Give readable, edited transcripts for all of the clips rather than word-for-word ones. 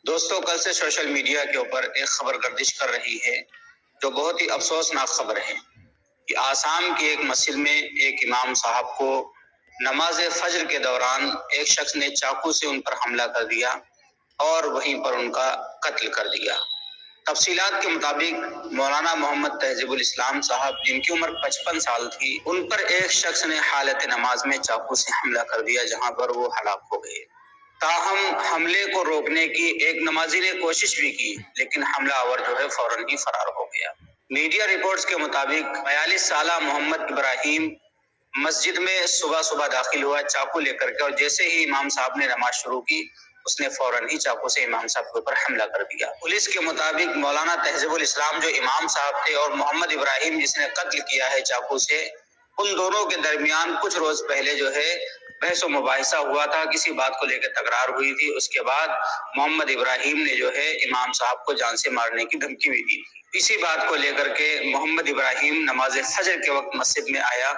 دوستوں، کل سے سوشل میڈیا کے اوپر ایک خبر گردش کر رہی ہے جو بہت ہی افسوسناک خبر ہے کہ آسام کی ایک مسجد میں ایک امام صاحب کو نماز فجر کے دوران ایک شخص نے چاقو سے ان پر حملہ کر دیا اور وہیں پر ان کا قتل کر دیا۔ تفصیلات کے مطابق مولانا محمد تہذیب الاسلام صاحب، جن کی عمر 55 سال تھی، ان پر ایک شخص نے حالت نماز میں چاقو سے حملہ کر دیا جہاں پر وہ ہلاک ہو گئے۔ تاہم حملے کو روکنے کی ایک نمازی نے کوشش بھی کی، لیکن حملہ آور جو ہے فوراً ہی فرار ہو گیا۔ میڈیا رپورٹس کے مطابق 42 سالہ محمد ابراہیم مسجد میں صبح داخل ہوا چاقو لے کر کے، اور جیسے ہی امام صاحب نے نماز شروع کی، اس نے فوراً ہی چاقو سے امام صاحب کے اوپر حملہ کر دیا۔ پولیس کے مطابق مولانا تہذیب الاسلام جو امام صاحب تھے اور محمد ابراہیم جس نے قتل کیا ہے چاقو سے، ان دونوں کے درمیان کچھ روز پہلے جو ہے بحث و مباحثہ ہوا تھا، کسی بات کو لے کے تکرار ہوئی تھی۔ اس کے بعد محمد ابراہیم نے جو ہے امام صاحب کو جان سے مارنے کی دھمکی بھی دی تھی۔ اسی بات کو لے کر کے محمد ابراہیم نماز فجر کے وقت مسجد میں آیا،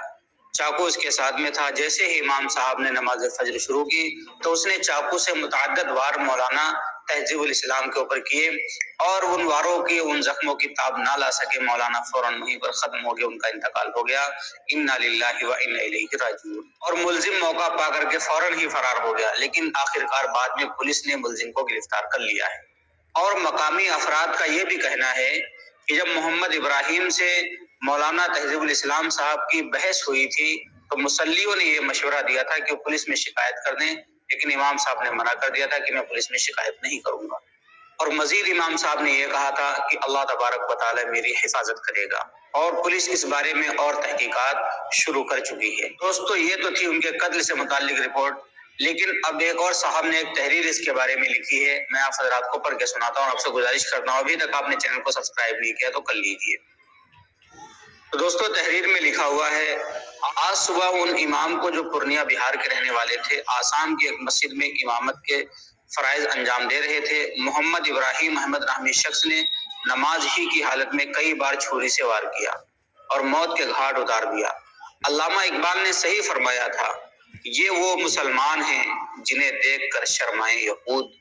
چاقو اس کے ساتھ میں تھا۔ جیسے ہی امام صاحب نے نماز فجر شروع کی تو اس نے چاقو سے متعدد وار مولانا تہذیب الاسلام کے اوپر کیے، اور ان واروں کی، ان زخموں کی تاب نہ لا سکے، مولانا فوراً وہیں پر ختم ہو گیا، ان کا انتقال ہو گیا۔ انا للہ و انا الیہ راجعون۔ اور ملزم موقع پا کر کے فوراً ہی فرار ہو گیا، لیکن آخرکار بعد میں پولیس نے ملزم کو گرفتار کر لیا ہے۔ اور مقامی افراد کا یہ بھی کہنا ہے کہ جب محمد ابراہیم سے مولانا تہذیب الاسلام صاحب کی بحث ہوئی تھی تو مصلیوں نے یہ مشورہ دیا تھا کہ وہ پولیس میں شکایت کر دیں، لیکن امام صاحب نے منع کر دیا تھا کہ میں پولیس میں شکایت نہیں کروں گا۔ اور مزید امام صاحب نے یہ کہا تھا کہ اللہ تبارک و تعالی میری حفاظت کرے گا، اور پولیس اس بارے میں اور تحقیقات شروع کر چکی ہے۔ دوستو، یہ تو تھی ان کے قتل سے متعلق رپورٹ، لیکن اب ایک اور صاحب نے ایک تحریر اس کے بارے میں لکھی ہے، میں آپ حضرات کو پڑھ کے سناتا ہوں۔ آپ سے گزارش کرتا ہوں ابھی تک آپ نے چینل کو سبسکرائب نہیں کیا تو کر لیجیے۔ تو دوستو، تحریر میں لکھا ہوا ہے، آج صبح ان امام کو جو پورنیہ بہار کے رہنے والے تھے، آسام کی ایک مسجد میں امامت کے فرائض انجام دے رہے تھے، محمد ابراہیم احمد نامی شخص نے نماز ہی کی حالت میں کئی بار چھری سے وار کیا اور موت کے گھاٹ اتار دیا۔ علامہ اقبال نے صحیح فرمایا تھا، یہ وہ مسلمان ہیں جنہیں دیکھ کر شرمائے یہود۔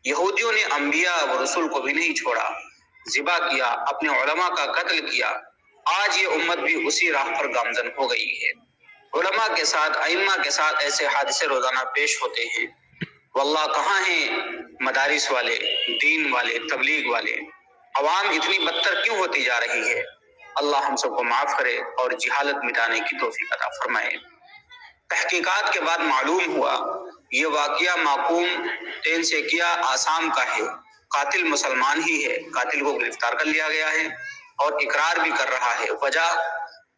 یہودیوں نے انبیاء و رسول کو بھی نہیں چھوڑا، ذبح کیا، اپنے علماء کا قتل کیا۔ آج یہ امت بھی اسی راہ پر گامزن ہو گئی ہے۔ علماء کے ساتھ، ائمہ کے ساتھ ایسے حادثے روزانہ پیش ہوتے ہیں۔ واللہ کہاں ہیں مدارس والے، دین والے، تبلیغ والے؟ عوام اتنی بدتر کیوں ہوتی جا رہی ہے؟ اللہ ہم سب کو معاف کرے اور جہالت مٹانے کی توفیق عطا فرمائے۔ تحقیقات کے بعد معلوم ہوا یہ واقعہ معقوم تینسیکیا آسام کا ہے، قاتل مسلمان ہی ہے، قاتل کو گرفتار کر لیا گیا ہے اور اقرار بھی کر رہا ہے۔ وجہ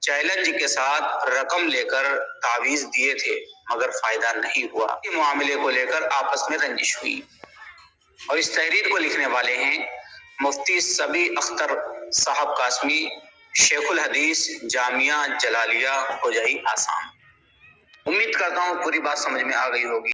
چیلنج کے ساتھ رقم لے کر تعویذ دیے تھے مگر فائدہ نہیں ہوا۔ اس معاملے کو لے کر آپس میں رنجش ہوئی، اور اس تحریر کو لکھنے والے ہیں مفتی سبی اختر صاحب قاسمی، شیخ الحدیث جامعہ جلالیہ ہوجائی آسام۔ امید کرتا ہوں پوری بات سمجھ میں آ گئی ہوگی۔